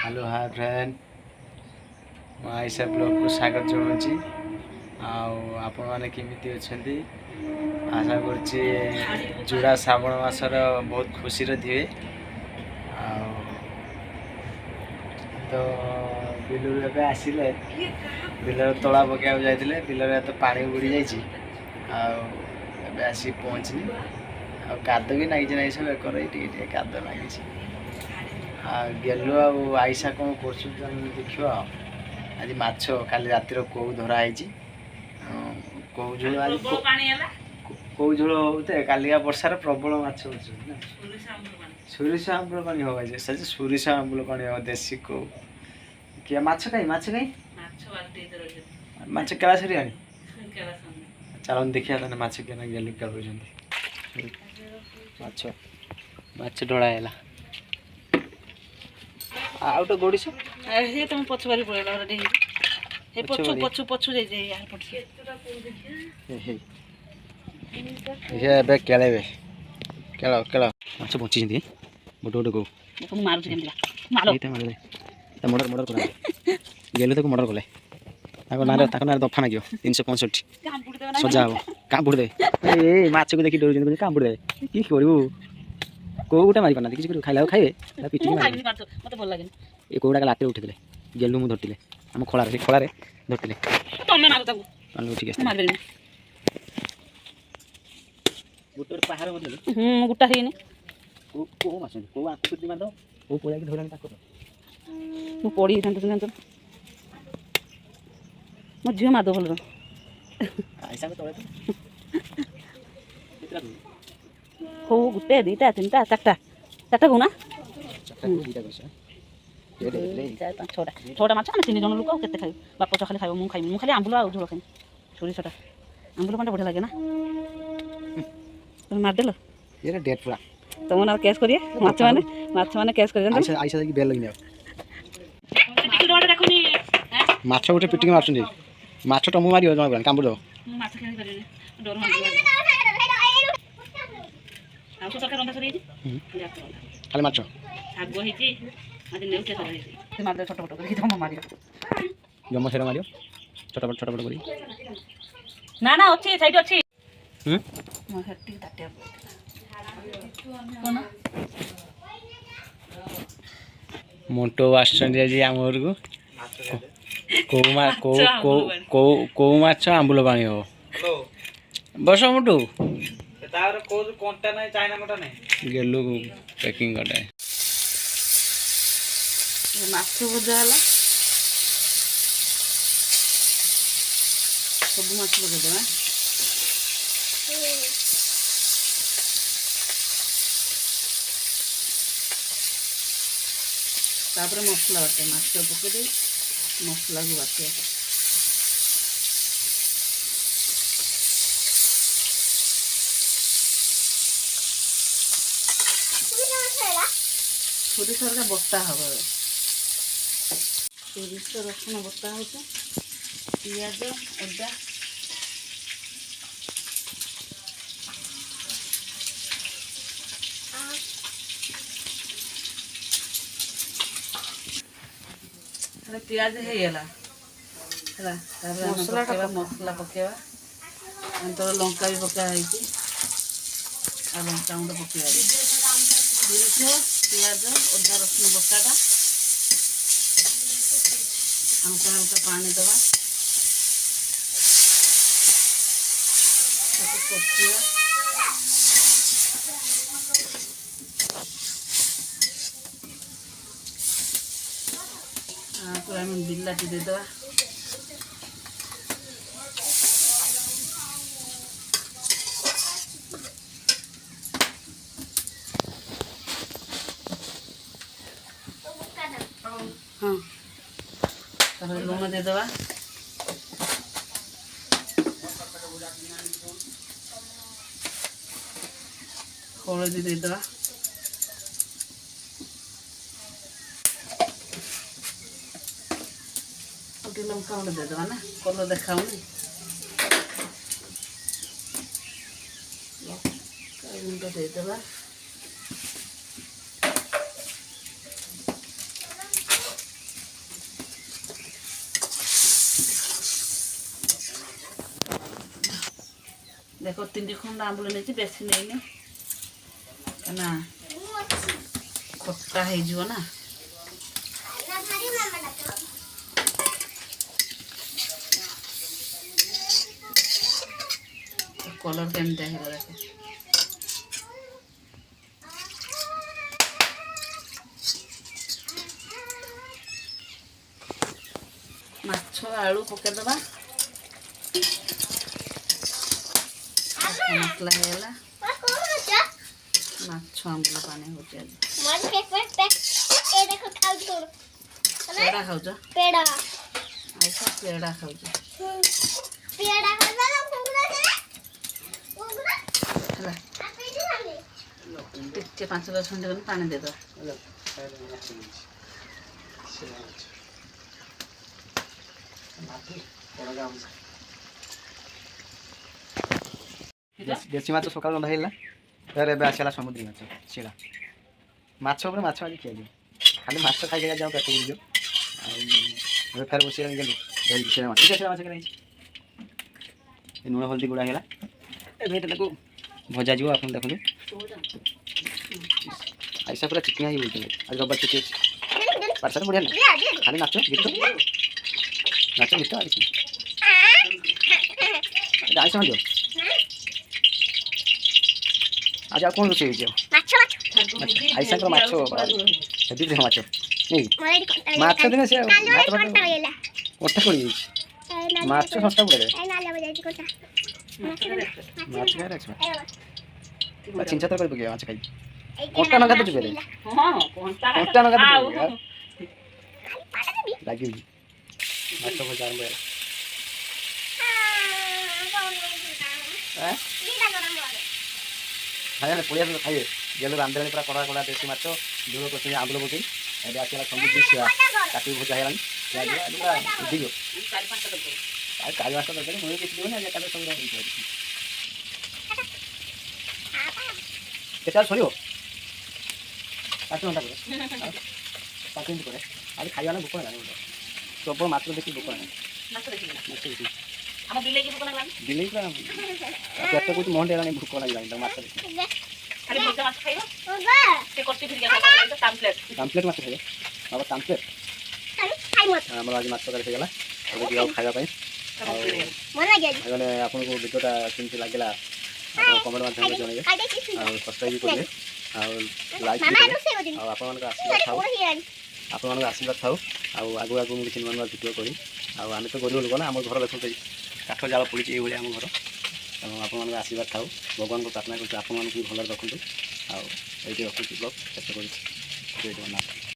Hello hi friend I saw blog को स्वागत जनाऊँगी आपण मैंने केमी अच्छा आशा कर जुड़ा श्रावण मासर बहुत खुशी थे तो बिलू आसिले बिल तला पकड़ा जाते बिल तो पानी बुड़ी जाए आसिक पहुँचनी काद भी नागी ना सब एक काद नागी गेलु आईसा कौन कर देख आज माछ काली रात कौ धराई कौ झोल आज कौ झोल होते कालिया वर्षार प्रबल माछ सोरिष आंबुल पानी हो सच सोरिष आंबुल पानी हो देशी कौ क्या माछ कहीं माछ केला सरी चलो देखिए माछ के गेलु के माछ माछ ढोड़ा आउट गोड़ी से हे तुम पछु बारी पड़ेला रे हे पछु पछु पछु जाई जाई यार पड़सी हे बे केलेबे केला केला अच्छा पहुंची जंदी मोटो मोटो को देखो मारू छ केमला मारो एते मारले त मर्डर मर्डर करा गेलो तो मर्डर कले ताको नारे दफा ना गयो 365 काम पुडी देबा ना सजा हो काम पुडी दे ए माछ को देखि डर जंदी काम पुडी दे की करिवो को गोटे मारि पाना किसी खाइला खाइबे पिटी मारि मते भल लागे ए कोडा लाते उठिले गेलु मु धरतिले हम खोला रे धरतिले तमे मारो ताको अनु ठीक है मार देनी गुटर पहाड़ बोले गुटा हेनी को माछ को आकु दी मार दो को पोला के धरन ताको मु पड़ी थांत थांत मो झियो मार दो भल ऐसा को तोले तो कितना हो गुटे दीटा तीनटा चारटा चारटा को ना दीटा कैसे ये दे 4 5 6टा माछ हम 3 जन लोक केते खाइ बाप छ खाली खाइबो मु खाली आंबुल आ झोल खाइ सोरिषटा आंबुल पांटा बढ़िया लागे ना तुम मार देलो ये डेट पूरा तुम ना कैश करिए माछ माने कैश करिए आइसा आइसा की बेल लगिने टिकट ऑर्डर रखनी माछ उठे पिटिंग मारछुनी माछ टमु मारियो जमा काम बुडो माछ खेली करिए डर मन आ तो सरकार रंधा सरी खाली माछ आगो हेची आज नेउटे सरी हेची मार दे छोट छोट करी तुम मारियो जम्मा सेरा मारियो छोटा करी ना ना अछि साइड अछि म हट्टी ताटे कोन मोटो आछन जे हमर को को माछ आंबुल पानी हो बस मोटू तार को कोंटा नहीं चाइना मोटा नहीं गेलु पैकिंग करते माछ भजा हला सब माछ भजा देबा तापर मसला बाटे माछ पके दे मसला को बाटे सोरिष का बटा हम सोरिष रसुण बटा हो पियाज अदा पियाज होगा मसला पकेवा तो लंका भी पकाई लंका गुंड पकेवा पियाज अदा रसुण बटाटा हल्का हल्का पानी दवा कषिया पूरा बिलाटी देदेवा हाँ लुण देदेवा हलदी देदेवा लंका गुंड देदेवा ना कलर देखा गुंड देदेवा ଦେଖ 3 ଖଣ୍ଡ ଆମ୍ବୁଲ ନେଇଛି, ବେଶୀ ନେଇନି ନା ଖଟା ହେଇଯିବ ନା। କଲର କେମିତି ହେଇଗଲା ଦେଖ। ମାଛ ଆଳୁ ପକେଇଦବା। ମସଲା ହେଇଗଲା। ମାଛ ଆମ୍ବୁଲ ପାଣି ହଉଛି ଆଜି। ପେଡ଼ା ଖାଉଛ? पेड़ा ଆଇସା ପେଡ଼ା ଖାଉଛ पेड़ा ହେଲା। ଟିକେ 5-10 ମିନିଟ୍ ଗଲେ ପାଣି ଦେଇଦବା। ଦେଶୀ ମାଛ ସକାଳୁ ରନ୍ଧା ହେଇଗଲା। ଫେର ଏବେ ଆସିଲା ସମୁଦ୍ରୀ ମାଛ ସେଇଟା। ମାଛ ଉପରେ ମାଛ ଆଜି ଖିଆଯିବ। ଖାଲି ମାଛ ଖାଇକି ଯାଉ ପେଟ ବୁଡ଼ିଯିବ। ଆଉ ଏବେ ଫେର ବସିଗଲାଣି ଗେଲୁ ସେଟା ମାଛ ହେଇଛି। ଲୁଣ ହଳଦୀ ଗୁଡ଼ା ହେଇଗଲା। ଏବେ ତାକୁ ଭଜା ଯିବ। ଆପଣ ଦେଖନ୍ତୁ ଆଇସା ପୁରା ଚିକିଣା ହେଇ ବୁଲୁଛନ୍ତି। ଆଜି ରବିବାର ଛୁଟି ଅଛି। ପାଠଶାଠ ବଢ଼ିଆ ନାହିଁ, ଖାଲି ନାଚ ଗୀତ ଆଉ କିଛି ଆଇସା ଦିଅ। ଆଜି ଆଉ କ'ଣ ରୋଷେଇ ହେଇଛି? ଆଇସାଙ୍କର ମାଛ ହେବି ଦେହ ମାଛ ନାଇଁ ମାଛ ଦିନେ ସେ ଭାତ କଟା ପଡ଼ିଯାଇଛି। ମାଛ ଶସ୍ତା ପଡ଼େ। ମାଛ ଖାଇଲେ ଚିନ୍ତା ତରକାରୀ ପକେଇବା ମାଛ ଖାଇକି କଣ୍ଟା ନଗା ତ ଚୁପେରେ କଣ୍ଟା ନଗା ଲାଗିବି ମାଛ ଭଜା ଆରମ୍ଭ ହେଲା। ଖାଇବେ ପଡ଼ିଆ ଖାଇବେ ଗେଲୁ ରାନ୍ଧିଲାଣି ପୁରା କଡ଼ା କଡ଼ା ଦେଶୀ ମାଛ ଝୋଳ କରୁଛନ୍ତି ଆମ୍ବୁଲ ପକେଇ। ଏବେ ଆସିଗଲା ସମୁଦ୍ର କାଟି ଭଜା ହେଇଗଲାଣି। ପୁରା ଉଧିବ 4-5ଟା ତରକାରୀ ମୁଁ କିଛି ଦେବନି। ଆଜି ଏକାଥରେ ସବୁ ହେଇଯିବ। କେତେବେଳେ ସରିବ? 5 ଘଣ୍ଟା ପରେ 5 ମିନିଟ୍ ପରେ ଆଜି ଖାଇବା ନା ଭୋକ ହେଲାଣି। ପ୍ରବଳ ମାଛ ଦେଖି ଭୋକ ହେଲାଣି। ମାଛ ଦେଖି ବିଲେଇ ପୁରା ପେଟ କହୁଛି ମହଣ୍ଡି ହେଲାଣି ଭୋକ ଲାଗିଲାଣି ତାକୁ ମାଛ ଦେଖି। ପାମ୍ପଲେଟ୍ ମାଛ ଖାଇବ ବାବା ପାମ୍ପଲେଟ୍। ଆମର ଆଜି ମାଛ ତରକାରୀ ହେଇଗଲା। ଏବେ ଯିବା ଖାଇବା ପାଇଁ। ଆଉ ମାନେ ଆପଣଙ୍କୁ ଭିଡ଼ିଓଟା କେମିତି ଲାଗିଲା ଆପଣ କମେଣ୍ଟ ମାଧ୍ୟମରେ ଜଣାଇବେ। ଆଉ ସବସ୍କ୍ରାଇବ୍ ବି କରିବେ ଆଉ ଲାଇକ୍ ବି କରିବେ। ଆଉ ଆପଣମାନଙ୍କ ଆଶୀର୍ବାଦ ଥାଉ। ଆଉ ଆଗକୁ ମୁଁ କିଛି ନୂଆ ନୂଆ ଭିଡ଼ିଓ କରି। ଆଉ ଆମେ ତ ଗରିବ ଲୋକ ନା, ଆମ ଘର ଦେଖନ୍ତୁ କାଠ ଜାଳ ପଡ଼ିଛି ଏଇଭଳିଆ ଆମ ଘର। ତେଣୁ ଆପଣମାନଙ୍କ ଆଶୀର୍ବାଦ ଥାଉ। ଭଗବାନଙ୍କୁ ପ୍ରାର୍ଥନା କରୁଛୁ ଆପଣମାନଙ୍କୁ ବି ଭଲରେ ରଖନ୍ତୁ। ଆଉ ଏଇଠି ରଖୁଛି ବ୍ଲଗ୍ ଶେଷ କରୁଛି। ଜୟ ଜଗନ୍ନାଥ।